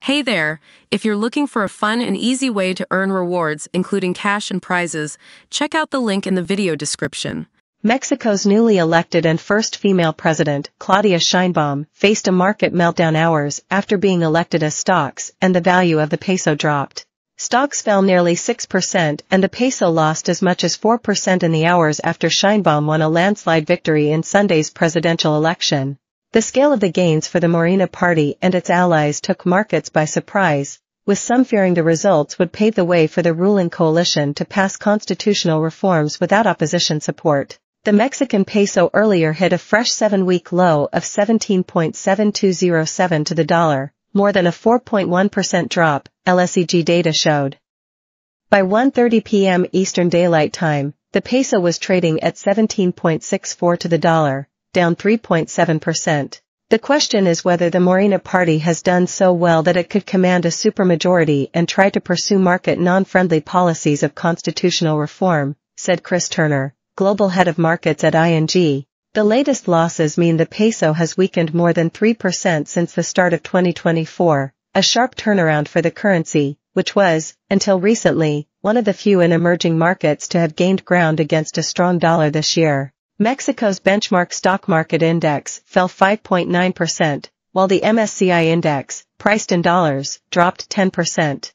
Hey there! If you're looking for a fun and easy way to earn rewards, including cash and prizes, check out the link in the video description. Mexico's newly elected and first female president, Claudia Sheinbaum, faced a market meltdown hours after being elected as stocks and the value of the peso dropped. Stocks fell nearly 6% and the peso lost as much as 4% in the hours after Sheinbaum won a landslide victory in Sunday's presidential election. The scale of the gains for the Morena party and its allies took markets by surprise, with some fearing the results would pave the way for the ruling coalition to pass constitutional reforms without opposition support. The Mexican peso earlier hit a fresh 7-week low of 17.7207 to the dollar, more than a 4.1% drop, LSEG data showed. By 1:30 p.m. Eastern Daylight Time, the peso was trading at 17.64 to the dollar, down 3.7%. The question is whether the Morena party has done so well that it could command a supermajority and try to pursue market non-friendly policies of constitutional reform, said Chris Turner, global head of markets at ING. The latest losses mean the peso has weakened more than 3% since the start of 2024, a sharp turnaround for the currency, which was, until recently, one of the few in emerging markets to have gained ground against a strong dollar this year. Mexico's benchmark stock market index fell 5.9%, while the MSCI index, priced in dollars, dropped 10%.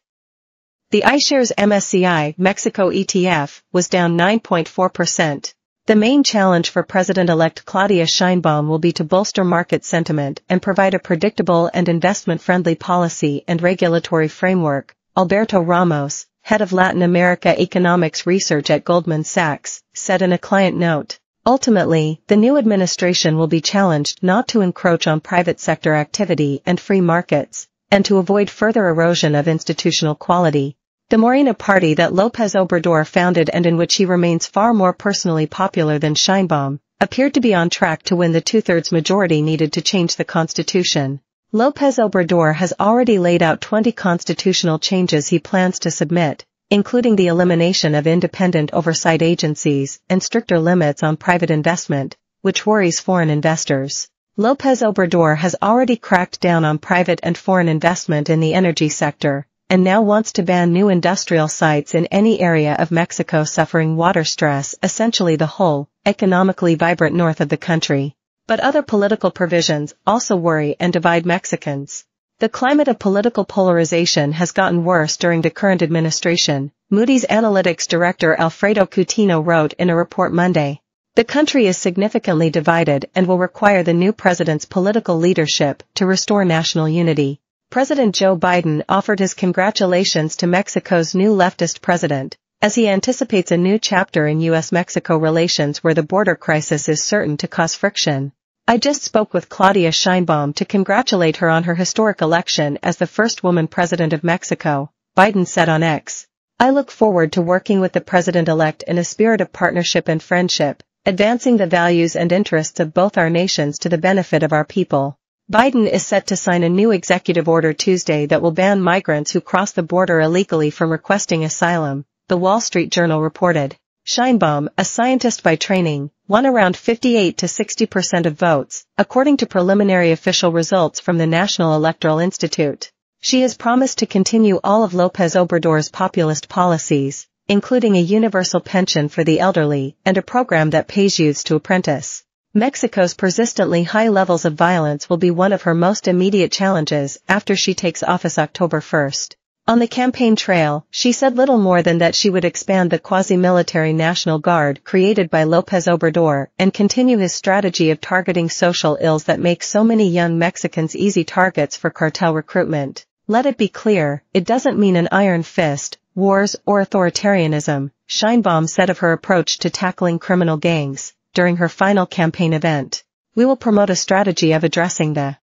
The iShares MSCI Mexico ETF was down 9.4%. The main challenge for President-elect Claudia Sheinbaum will be to bolster market sentiment and provide a predictable and investment-friendly policy and regulatory framework, Alberto Ramos, head of Latin America economics research at Goldman Sachs, said in a client note. Ultimately, the new administration will be challenged not to encroach on private sector activity and free markets, and to avoid further erosion of institutional quality. The Morena party that López Obrador founded and in which he remains far more personally popular than Sheinbaum, appeared to be on track to win the two-thirds majority needed to change the constitution. López Obrador has already laid out 20 constitutional changes he plans to submit, including the elimination of independent oversight agencies and stricter limits on private investment, which worries foreign investors. López Obrador has already cracked down on private and foreign investment in the energy sector, and now wants to ban new industrial sites in any area of Mexico suffering water stress, essentially the whole, economically vibrant north of the country. But other political provisions also worry and divide Mexicans. The climate of political polarization has gotten worse during the current administration, Moody's Analytics Director Alfredo Coutinho wrote in a report Monday. The country is significantly divided and will require the new president's political leadership to restore national unity. President Joe Biden offered his congratulations to Mexico's new leftist president, as he anticipates a new chapter in U.S.-Mexico relations where the border crisis is certain to cause friction. I just spoke with Claudia Sheinbaum to congratulate her on her historic election as the first woman president of Mexico, Biden said on X. I look forward to working with the president-elect in a spirit of partnership and friendship, advancing the values and interests of both our nations to the benefit of our people. Biden is set to sign a new executive order Tuesday that will ban migrants who cross the border illegally from requesting asylum, the Wall Street Journal reported. Sheinbaum, a scientist by training, won around 58 to 60% of votes, according to preliminary official results from the National Electoral Institute. She has promised to continue all of López Obrador's populist policies, including a universal pension for the elderly and a program that pays youths to apprentice. Mexico's persistently high levels of violence will be one of her most immediate challenges after she takes office October 1st. On the campaign trail, she said little more than that she would expand the quasi-military National Guard created by López Obrador and continue his strategy of targeting social ills that make so many young Mexicans easy targets for cartel recruitment. Let it be clear, it doesn't mean an iron fist, wars or authoritarianism, Sheinbaum said of her approach to tackling criminal gangs during her final campaign event. We will promote a strategy of addressing the